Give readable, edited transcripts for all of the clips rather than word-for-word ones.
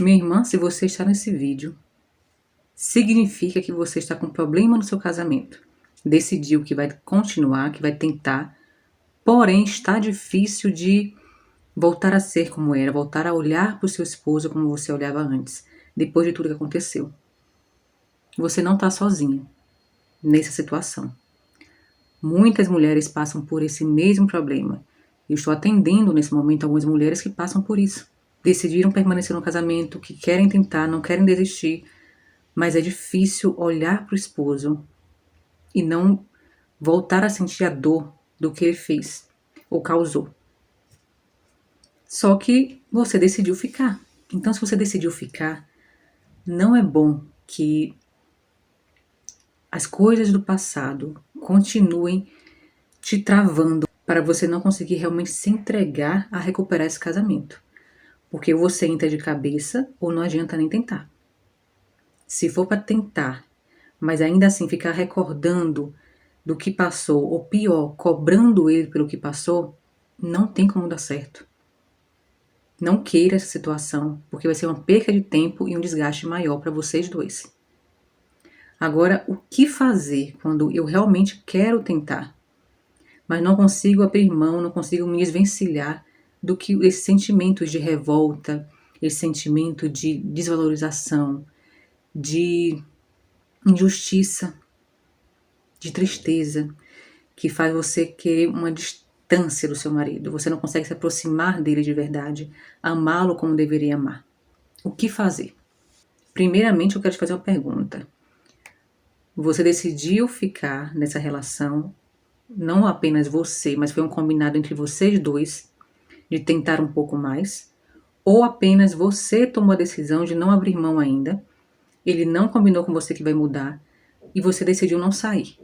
Minha irmã, se você está nesse vídeo, significa que você está com problema no seu casamento. Decidiu que vai continuar, que vai tentar, porém está difícil de voltar a ser como era, voltar a olhar para o seu esposo como você olhava antes, depois de tudo que aconteceu. Você não está sozinho nessa situação. Muitas mulheres passam por esse mesmo problema. Eu estou atendendo nesse momento algumas mulheres que passam por isso. Decidiram permanecer no casamento, que querem tentar, não querem desistir, mas é difícil olhar para o esposo e não voltar a sentir a dor do que ele fez ou causou. Só que você decidiu ficar. Então, se você decidiu ficar, não é bom que as coisas do passado continuem te travando para você não conseguir realmente se entregar a recuperar esse casamento. Porque você entra de cabeça ou não adianta nem tentar. Se for para tentar, mas ainda assim ficar recordando do que passou, ou pior, cobrando ele pelo que passou, não tem como dar certo. Não queira essa situação, porque vai ser uma perca de tempo e um desgaste maior para vocês dois. Agora, o que fazer quando eu realmente quero tentar, mas não consigo abrir mão, não consigo me desvencilhar do que esses sentimentos de revolta, esse sentimento de desvalorização, de injustiça, de tristeza, que faz você querer uma distância do seu marido. Você não consegue se aproximar dele de verdade, amá-lo como deveria amar. O que fazer? Primeiramente, eu quero te fazer uma pergunta. Você decidiu ficar nessa relação, não apenas você, mas foi um combinado entre vocês dois, de tentar um pouco mais, ou apenas você tomou a decisão de não abrir mão ainda, ele não combinou com você que vai mudar, e você decidiu não sair.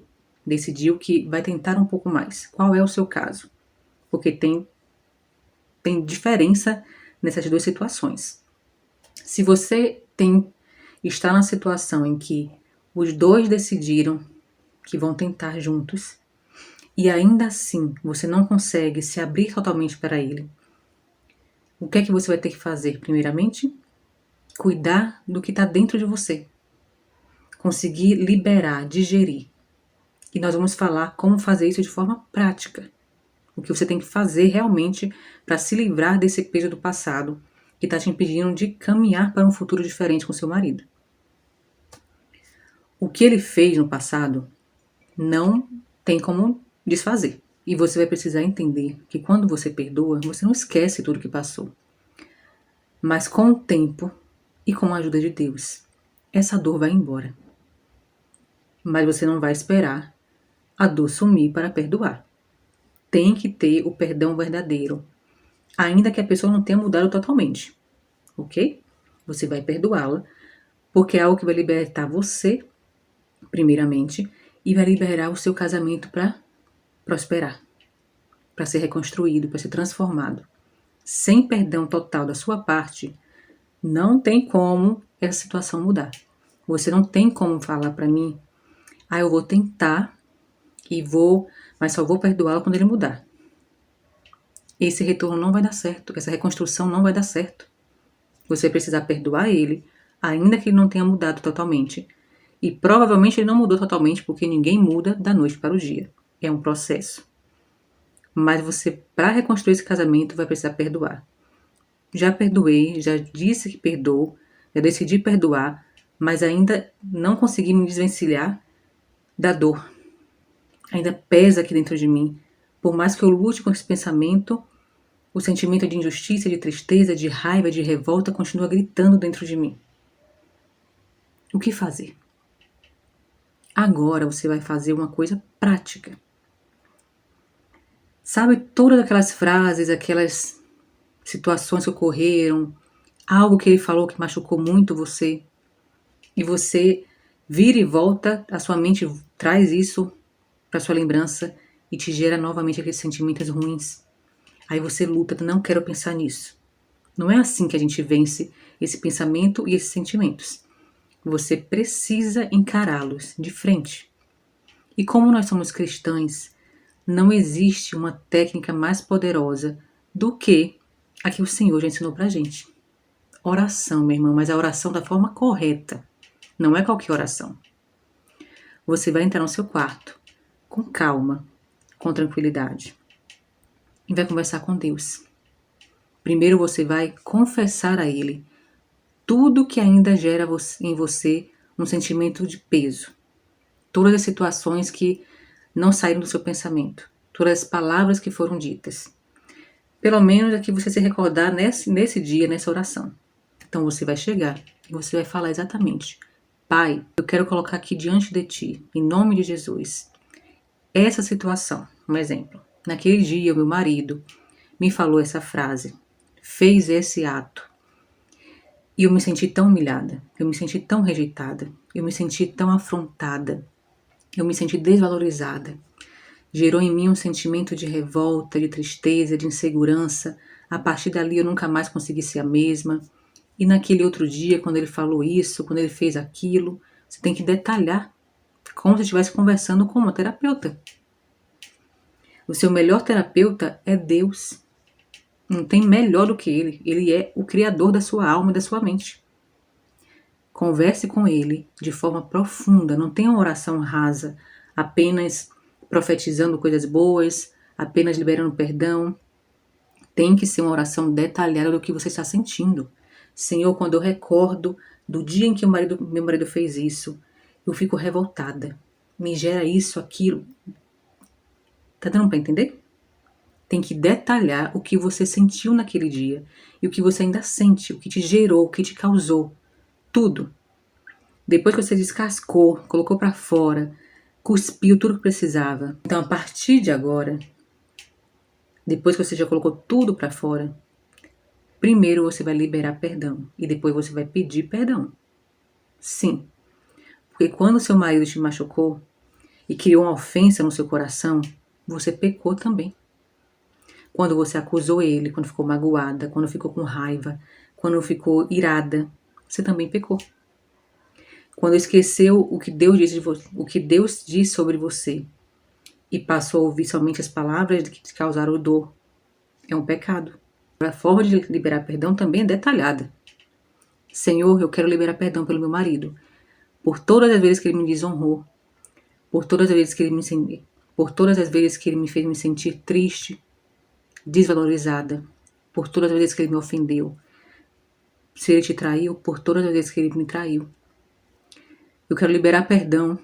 Decidiu que vai tentar um pouco mais. Qual é o seu caso? Porque tem diferença nessas duas situações. Se você está na situação em que os dois decidiram que vão tentar juntos e ainda assim você não consegue se abrir totalmente para ele, o que é que você vai ter que fazer? Primeiramente, cuidar do que está dentro de você. Conseguir liberar, digerir. E nós vamos falar como fazer isso de forma prática. O que você tem que fazer realmente para se livrar desse peso do passado que está te impedindo de caminhar para um futuro diferente com seu marido. O que ele fez no passado não tem como desfazer. E você vai precisar entender que quando você perdoa, você não esquece tudo que passou. Mas com o tempo e com a ajuda de Deus, essa dor vai embora. Mas você não vai esperar a dor sumir para perdoar. Tem que ter o perdão verdadeiro, ainda que a pessoa não tenha mudado totalmente, ok? Você vai perdoá-la, porque é algo que vai libertar você, primeiramente, e vai liberar o seu casamento para prosperar, para ser reconstruído, para ser transformado. Sem perdão total da sua parte, não tem como essa situação mudar. Você não tem como falar para mim, eu vou tentar mas só vou perdoá-lo quando ele mudar. Esse retorno não vai dar certo, essa reconstrução não vai dar certo. Você vai precisar perdoar ele, ainda que ele não tenha mudado totalmente. E provavelmente ele não mudou totalmente, porque ninguém muda da noite para o dia. É um processo. Mas você, para reconstruir esse casamento, vai precisar perdoar. Já perdoei, já disse que perdoo, já decidi perdoar, mas ainda não consegui me desvencilhar da dor. Ainda pesa aqui dentro de mim. Por mais que eu lute com esse pensamento, o sentimento de injustiça, de tristeza, de raiva, de revolta continua gritando dentro de mim. O que fazer? Agora você vai fazer uma coisa prática. Sabe todas aquelas frases, aquelas situações que ocorreram, algo que ele falou que machucou muito você, e você vira e volta, a sua mente traz isso para sua lembrança e te gera novamente aqueles sentimentos ruins. Aí você luta, não quero pensar nisso. Não é assim que a gente vence esse pensamento e esses sentimentos. Você precisa encará-los de frente. E como nós somos cristãs, não existe uma técnica mais poderosa do que a que o Senhor já ensinou pra gente. oração, meu irmão, mas a oração da forma correta. Não é qualquer oração. Você vai entrar no seu quarto, com calma, com tranquilidade, e vai conversar com Deus. Primeiro você vai confessar a Ele tudo que ainda gera em você um sentimento de peso. Todas as situações que não saíram do seu pensamento. Todas as palavras que foram ditas. Pelo menos é que você se recordar nesse dia, nessa oração. Então você vai chegar e você vai falar exatamente: Pai, eu quero colocar aqui diante de Ti, em nome de Jesus, essa situação. Um exemplo. Naquele dia, o meu marido me falou essa frase, fez esse ato. E eu me senti tão humilhada, eu me senti tão rejeitada, eu me senti tão afrontada, eu me senti desvalorizada. Gerou em mim um sentimento de revolta, de tristeza, de insegurança. A partir dali eu nunca mais consegui ser a mesma. E naquele outro dia, quando ele falou isso, quando ele fez aquilo, você tem que detalhar, como se estivesse conversando com uma terapeuta. O seu melhor terapeuta é Deus. Não tem melhor do que Ele. Ele é o criador da sua alma e da sua mente. Converse com Ele de forma profunda. Não tenha uma oração rasa, apenas profetizando coisas boas, apenas liberando perdão. Tem que ser uma oração detalhada do que você está sentindo. Senhor, quando eu recordo do dia em que meu marido fez isso, eu fico revoltada. Me gera isso, aquilo. Tá dando para entender? Tem que detalhar o que você sentiu naquele dia e o que você ainda sente, o que te gerou, o que te causou. Tudo. Depois que você descascou, colocou para fora, cuspiu tudo que precisava. Então, a partir de agora, depois que você já colocou tudo para fora, primeiro você vai liberar perdão e depois você vai pedir perdão. Sim. Porque quando seu marido te machucou e criou uma ofensa no seu coração, você pecou também. Quando você acusou ele, quando ficou magoada, quando ficou com raiva, quando ficou irada, você também pecou. Quando esqueceu o que Deus disse sobre você e passou a ouvir somente as palavras que te causaram dor, é um pecado. A forma de liberar perdão também é detalhada. Senhor, eu quero liberar perdão pelo meu marido, por todas as vezes que ele me desonrou, por todas as vezes que ele me fez me sentir triste, desvalorizada, por todas as vezes que ele me ofendeu. Se ele te traiu, por todas as vezes que ele me traiu. Eu quero liberar perdão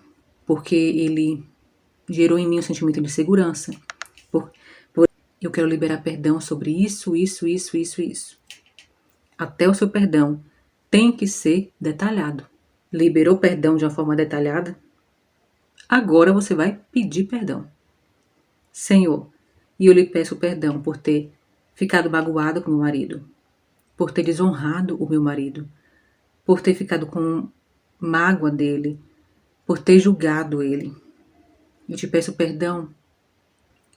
porque ele gerou em mim um sentimento de segurança. Eu quero liberar perdão sobre isso. Até o seu perdão tem que ser detalhado. Liberou perdão de uma forma detalhada? Agora você vai pedir perdão. Senhor, e eu lhe peço perdão por ter ficado magoado com meu marido, por ter desonrado o meu marido, por ter ficado com mágoa dele, por ter julgado ele. Eu te peço perdão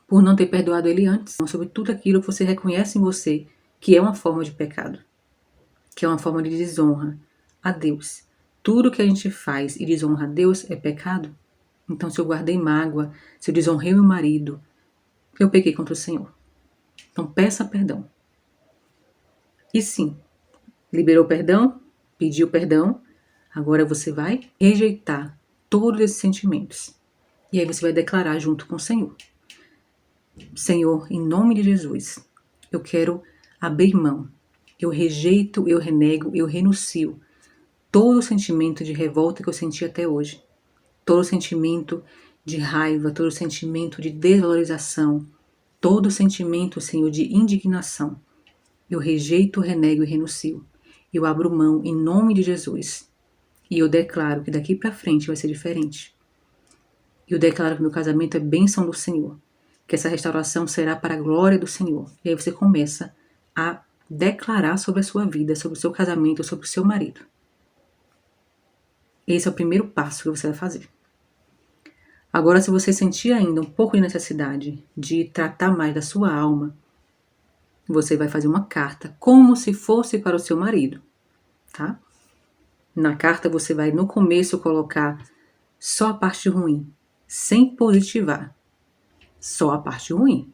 por não ter perdoado ele antes, sobre tudo aquilo que você reconhece em você que é uma forma de pecado, que é uma forma de desonra a Deus. Tudo que a gente faz e desonra a Deus é pecado. Então, se eu guardei mágoa, se eu desonrei meu marido, eu pequei contra o Senhor. Então, peça perdão. E sim, liberou perdão, pediu perdão, agora você vai rejeitar todos esses sentimentos. E aí você vai declarar junto com o Senhor. Senhor, em nome de Jesus, eu quero abrir mão. Eu rejeito, eu renego, eu renuncio todo o sentimento de revolta que eu senti até hoje. Todo o sentimento de raiva, todo o sentimento de desvalorização, todo o sentimento, Senhor, de indignação. Eu rejeito, renego e renuncio. Eu abro mão em nome de Jesus. E eu declaro que daqui para frente vai ser diferente. Eu declaro que meu casamento é bênção do Senhor. Que essa restauração será para a glória do Senhor. E aí você começa a declarar sobre a sua vida, sobre o seu casamento, sobre o seu marido. Esse é o primeiro passo que você vai fazer. Agora, se você sentir ainda um pouco de necessidade de tratar mais da sua alma, você vai fazer uma carta como se fosse para o seu marido, tá? Na carta você vai no começo colocar só a parte ruim, sem positivar, só a parte ruim.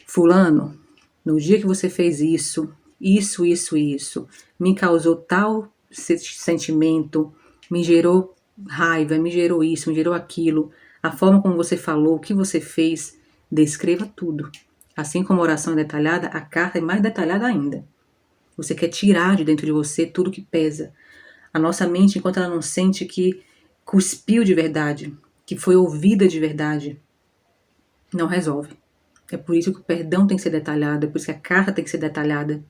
Fulano, no dia que você fez isso, isso me causou tal sentimento, me gerou raiva, me gerou isso, me gerou aquilo, a forma como você falou, o que você fez, descreva tudo. Assim como a oração é detalhada, a carta é mais detalhada ainda. Você quer tirar de dentro de você tudo que pesa. A nossa mente, enquanto ela não sente que cuspiu de verdade, que foi ouvida de verdade, não resolve. É por isso que o perdão tem que ser detalhado, é por isso que a carta tem que ser detalhada.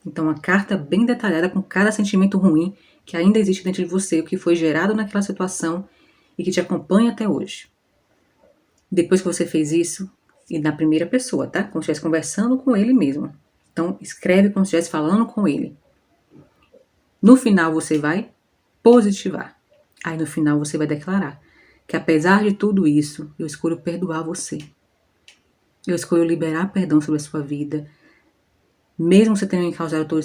Então, uma carta bem detalhada com cada sentimento ruim que ainda existe dentro de você, o que foi gerado naquela situação e que te acompanha até hoje. Depois que você fez isso, e na primeira pessoa, tá? Como se estivesse conversando com ele mesmo. Então, escreve como se estivesse falando com ele. No final, você vai positivar. Aí, no final, você vai declarar que, apesar de tudo isso, eu escolho perdoar você. Eu escolho liberar perdão sobre a sua vida. Mesmo você tendo causado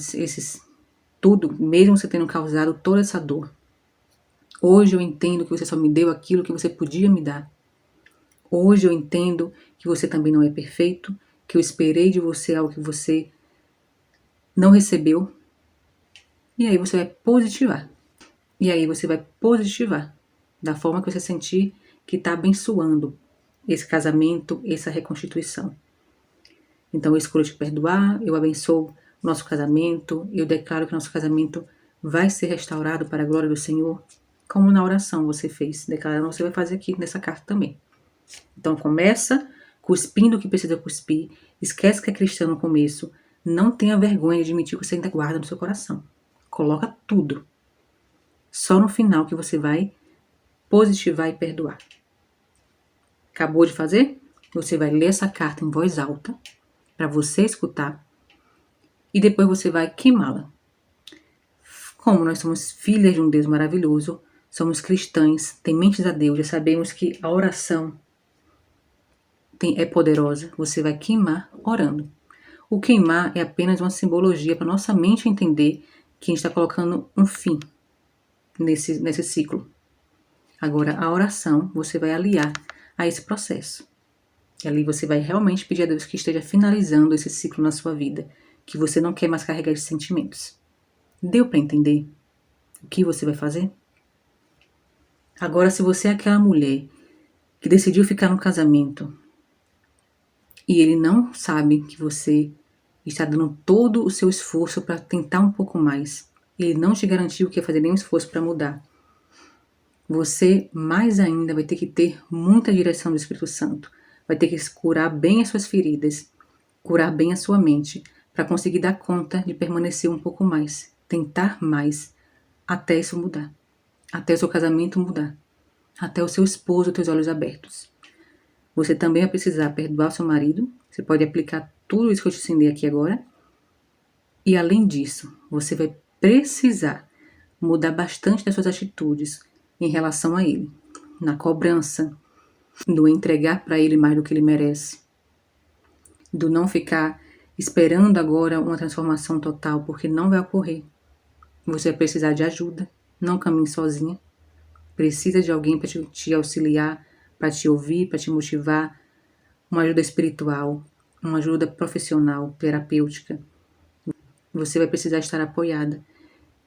mesmo você tendo causado toda essa dor. Hoje eu entendo que você só me deu aquilo que você podia me dar. Hoje eu entendo que você também não é perfeito, que eu esperei de você algo que você não recebeu. E aí você vai positivar. E aí você vai positivar da forma que você sentir que está abençoando esse casamento, essa reconstituição. Então eu escolho te perdoar, eu abençoo o nosso casamento, eu declaro que nosso casamento vai ser restaurado para a glória do Senhor, como na oração você fez, declarando, você vai fazer aqui nessa carta também. Então começa cuspindo o que precisa cuspir, esquece que é cristão no começo, não tenha vergonha de admitir o que você ainda guarda no seu coração. Coloca tudo. Só no final que você vai positivar e perdoar. Acabou de fazer? Você vai ler essa carta em voz alta, para você escutar, e depois você vai queimá-la. Como nós somos filhas de um Deus maravilhoso, somos cristãs, tementes a Deus, já sabemos que a oração é poderosa, você vai queimar orando. O queimar é apenas uma simbologia para nossa mente entender que a gente está colocando um fim nesse ciclo. Agora, a oração, você vai aliar a esse processo. E ali você vai realmente pedir a Deus que esteja finalizando esse ciclo na sua vida, que você não quer mais carregar esses sentimentos. Deu para entender o que você vai fazer? Agora, se você é aquela mulher que decidiu ficar no casamento e ele não sabe que você está dando todo o seu esforço para tentar um pouco mais, e ele não te garantiu que ia fazer nenhum esforço para mudar, você mais ainda vai ter que ter muita direção do Espírito Santo. Vai ter que curar bem as suas feridas, curar bem a sua mente, para conseguir dar conta de permanecer um pouco mais, tentar mais, até isso mudar, até o seu casamento mudar, até o seu esposo ter os olhos abertos. Você também vai precisar perdoar o seu marido, você pode aplicar tudo isso que eu te ensinei aqui agora, e além disso, você vai precisar mudar bastante das suas atitudes em relação a ele, na cobrança, do entregar para ele mais do que ele merece, do não ficar esperando agora uma transformação total, porque não vai ocorrer. Você vai precisar de ajuda, não caminhe sozinha. Precisa de alguém para te auxiliar, para te ouvir, para te motivar, uma ajuda espiritual, uma ajuda profissional, terapêutica. Você vai precisar estar apoiada.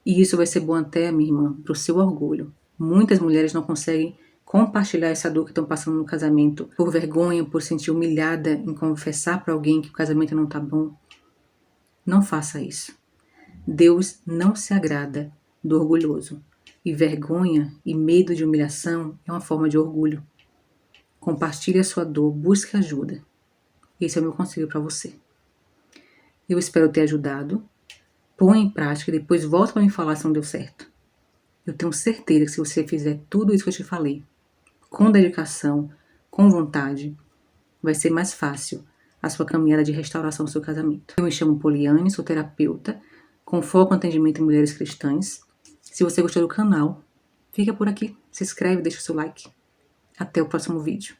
E isso vai ser bom até, minha irmã, para o seu orgulho. Muitas mulheres não conseguem compartilhar essa dor que estão passando no casamento, por vergonha, por sentir humilhada em confessar para alguém que o casamento não está bom. Não faça isso. Deus não se agrada do orgulhoso. E vergonha e medo de humilhação é uma forma de orgulho. Compartilhe a sua dor, busque ajuda. Esse é o meu conselho para você. Eu espero ter ajudado. Põe em prática e depois volta para me falar se não deu certo. Eu tenho certeza que se você fizer tudo isso que eu te falei, com dedicação, com vontade, vai ser mais fácil a sua caminhada de restauração do seu casamento. Eu me chamo Poliane, sou terapeuta, com foco no atendimento em mulheres cristãs. Se você gostou do canal, fica por aqui, se inscreve, deixa o seu like. Até o próximo vídeo.